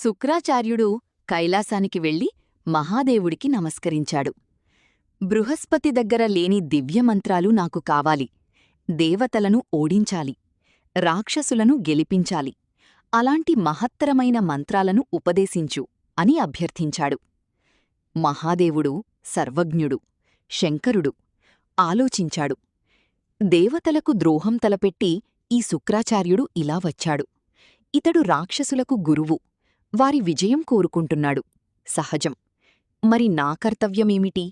శుక్రాచార్యుడు కైలాసానికి వెళ్లి మహాదేవుడికి నమస్కరించాడు. బృహస్పతి దగ్గర లేని దివ్యమంత్రాలు నాకు కావాలి. దేవతలను ఓడించాలి, రాక్షసులను గెలిపించాలి. అలాంటి మహత్తరమైన మంత్రాలను ఉపదేశించు అని అభ్యర్థించాడు. మహాదేవుడు సర్వజ్ఞుడు, శంకరుడు ఆలోచించాడు. దేవతలకు ద్రోహం తలపెట్టి ఈ శుక్రాచార్యుడు ఇలా వచ్చాడు. ఇతడు రాక్షసులకు గురువు, వారి విజయం కోరుకుంటున్నాడు. సహజం. మరి నా కర్తవ్యమేమిటి?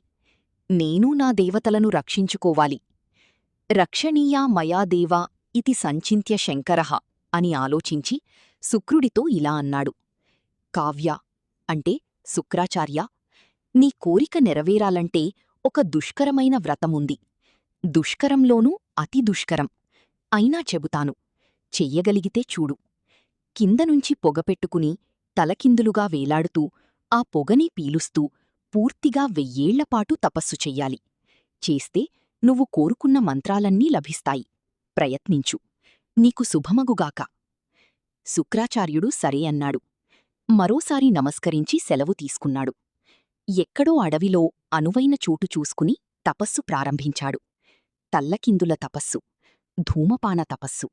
నేనూ నా దేవతలను రక్షించుకోవాలి. రక్షణీయా మయా దేవా ఇతి సంచింత్య శంకరః అని ఆలోచించి శుక్రుడితో ఇలా అన్నాడు. కావ్య అంటే శుక్రాచార్య, నీ కోరిక నెరవేరాలంటే ఒక దుష్కరమైన వ్రతముంది. దుష్కరంలోనూ అతి దుష్కరం. అయినా చెబుతాను, చెయ్యగలిగితే చూడు. కిందనుంచి పొగపెట్టుకుని తలకిందులుగా వేలాడుతూ ఆ పొగని పీలుస్తూ పూర్తిగా 1000 ఏళ్లపాటు తపస్సు చెయ్యాలి. చేస్తే నువ్వు కోరుకున్న మంత్రాలన్నీ లభిస్తాయి. ప్రయత్నించు. నీకు శుభమగుగాక. శుక్రాచార్యుడు సరే అన్నాడు. మరోసారి నమస్కరించి సెలవు తీసుకున్నాడు. ఎక్కడో అడవిలో అనువైన చోటు చూసుకుని తపస్సు ప్రారంభించాడు. తల్లకిందుల తపస్సు, ధూమపాన తపస్సు.